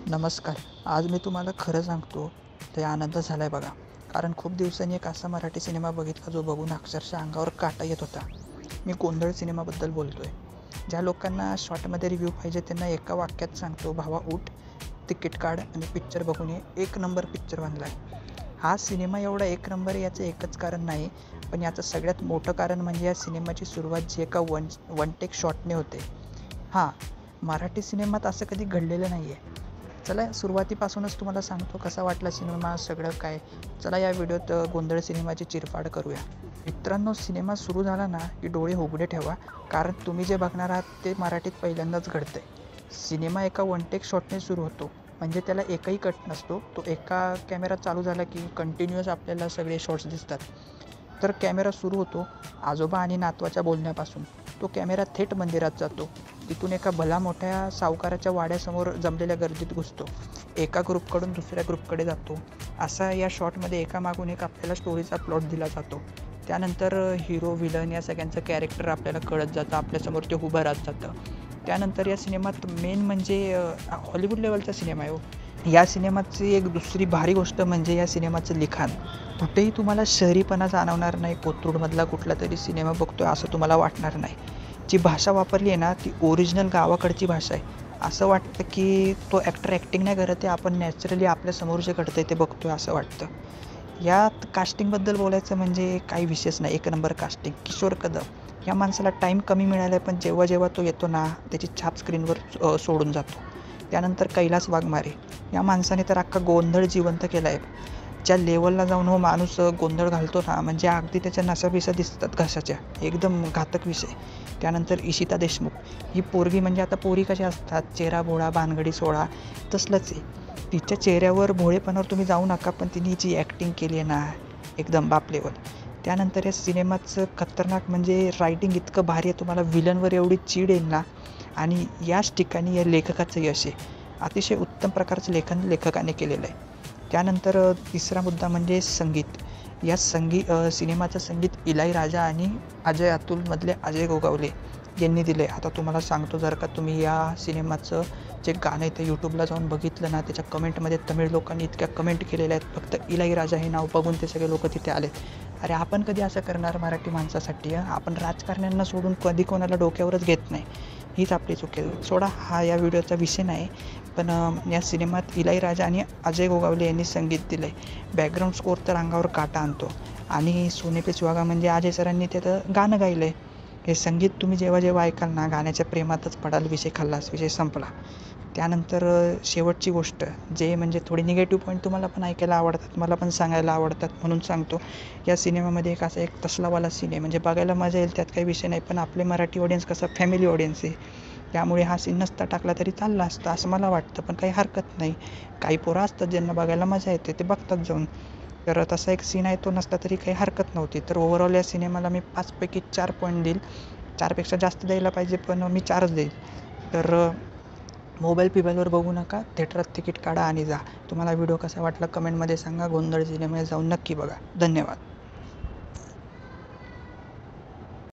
नमस्कार. आज मी तुम्हाला खरं सांगतो, लय आनंद झाला आहे बघा. कारण खूप दिवसांनी एक असा मराठी सिनेमा बघितला जो बघून अक्षरशः अंगावर काटा येत होता. मी गोंधळ सिनेमाबद्दल बोलतो आहे. ज्या लोकांना शॉर्टमध्ये रिव्ह्यू पाहिजे त्यांना एका वाक्यात सांगतो, भावा उठ, तिकीट काढ आणि पिक्चर बघून ये. एक नंबर पिक्चर बनला आहे. हा सिनेमा एवढा एक नंबर आहे याचं एकच कारण नाही, पण याचं सगळ्यात मोठं कारण म्हणजे या सिनेमाची सुरुवात जी एका वन टेक शॉटने होते. हां, मराठी सिनेमात असं कधी घडलेलं नाही आहे. चला सुरुवातीपासूनच तुम्हाला सांगतो कसा वाटला सिनेमा, सगळं काय. चला या व्हिडिओत गोंधळ सिनेमाची चिरफाड करूया. मित्रांनो, सिनेमा सुरू झाला ना की डोळे उघडे ठेवा, कारण तुम्ही जे बघणार आहात ते मराठीत पहिल्यांदाच घडतंय. सिनेमा एका वन टेक शॉटने सुरू होतो, म्हणजे त्याला एकही कट नसतो. तो एका कॅमेरा चालू झाला की कंटिन्युअस आपल्याला सगळे शॉट्स दिसतात. तर कॅमेरा सुरू होतो आजोबा आणि नातवाच्या बोलण्यापासून. तो कॅमेरा थेट मंदिरात जातो. तिथून एका भला मोठ्या सावकाराच्या वाड्यासमोर जमलेल्या गर्दीत घुसतो. एका ग्रुपकडून दुसऱ्या ग्रुपकडे जातो. असा या शॉटमध्ये एकामागून एक आपल्याला स्टोरीचा प्लॉट दिला जातो. त्यानंतर हिरो, व्हिलन या सगळ्यांचं कॅरेक्टर आपल्याला कळत जातं, आपल्यासमोर ते उभं राहत जातं. त्यानंतर या सिनेमात मेन म्हणजे हॉलिवूड लेवलचा सिनेमा आहे हो. या सिनेमाची एक दुसरी भारी गोष्ट म्हणजे या सिनेमाचं लिखाण. कुठेही तुम्हाला शहरीपणा जाणवणार नाही. कोथरूडमधला कुठला तरी सिनेमा बघतोय असं तुम्हाला वाटणार नाही. जी भाषा वापरली आहे ना ती ओरिजिनल गावाकडची भाषा आहे. असं वाटतं की तो ॲक्टर ॲक्टिंग नाही करत आहे, आपण नॅचरली आपल्यासमोर जे घडतं आहे ते बघतोय असं वाटतं. यात कास्टिंगबद्दल बोलायचं म्हणजे काही विशेष नाही, एक नंबर कास्टिंग. किशोर कदम या माणसाला टाईम कमी मिळाला आहे, पण जेव्हा जेव्हा तो येतो ना त्याची छाप स्क्रीनवर सोडून जातो. त्यानंतर कैलास वाघमारे या माणसाने तर अख्खा गोंधळ जिवंत केला आहे. ज्या लेवलला जाऊन हो माणूस गोंधळ घालतो ना, म्हणजे अगदी त्याच्या नसाबिसा दिसतात घशाच्या, एकदम घातक विषय. त्यानंतर इशिता देशमुख ही पोरगी, म्हणजे आता पोरी कशा असतात, चेहरा भोळा भानगडी सोळा, तसलंच आहे. तिच्या चेहऱ्यावर भोळेपणावर तुम्ही जाऊ नका, पण तिने जी ॲक्टिंग केली आहे ना एकदम बाप लेवल. त्यानंतर या सिनेमाचं खतरनाक म्हणजे रायटिंग इतकं भारी आहे, तुम्हाला विलनवर एवढी चीड येईल ना. आणि याच ठिकाणी या लेखकाचं यश आहे. अतिशय उत्तम प्रकारचं लेखन लेखकाने केलेलं आहे. त्यानंतर तिसरा मुद्दा म्हणजे संगीत. या सिनेमाचं संगीत इलाईराजा आणि अजय अतुलमधले अजय गोगावले यांनी दिले. आता तुम्हाला सांगतो, जर का तुम्ही या सिनेमाचं जे गाणं आहे ते यूट्यूबला जाऊन बघितलं ना, त्याच्या कमेंटमध्ये तमिळ लोकांनी इतक्या कमेंट केलेल्या आहेत. फक्त इलाईराजा हे नाव बघून ते सगळे लोक तिथे आलेत. अरे आपण कधी असं करणार मराठी माणसासाठी? आपण राजकारण्यांना सोडून कधी कोणाला डोक्यावरच घेत नाही, हीच आपली चूक आहे. सोडा, हा या व्हिडिओचा विषय नाही. पण या सिनेमात इलाईराजा आणि अजय गोगावले यांनी संगीत दिलं आहे. बॅकग्राऊंड स्कोअर तर अंगावर काटा आणतो. आणि सोने पे सुहागा म्हणजे अजय सरांनी त्याचं गाणं गायलं आहे. हे संगीत तुम्ही जेव्हा जेव्हा ऐकाल ना, गाण्याच्या प्रेमातच पडाल, विषय खाल्लास, विषय संपला. त्यानंतर शेवटची गोष्ट जे म्हणजे थोडी निगेटिव्ह पॉईंट तुम्हाला पण ऐकायला आवडतात, मला पण सांगायला आवडतात, म्हणून सांगतो. या सिनेमामध्ये एक तसलावाला सीन आहे, म्हणजे बघायला मजा येईल, त्यात काही विषय नाही. पण आपले मराठी ऑडियन्स कसा फॅमिली ऑडियन्स आहे, त्यामुळे हा सीन नसता टाकला तरी चालला असतं असं मला वाटतं. पण काही हरकत नाही, काही पोरं असतात ज्यांना बघायला मजा येते, ते बघतात जाऊन. तर तसा एक सीन आहे, तो नसता तरी काही हरकत नव्हती. तर ओव्हरऑल या सिनेमाला मी 5पैकी 4 पॉईंट देईल. 4पेक्षा जास्त द्यायला पाहिजे, पण मी 4च देईल. तर मोबाईल बघू नका, थिएटरात तिकीट काढा आणि जा. तुम्हाला व्हिडिओ कसा वाटला कमेंटमध्ये सांगा. गोंधळ सिनेमा जाऊन नक्की बघा. धन्यवाद.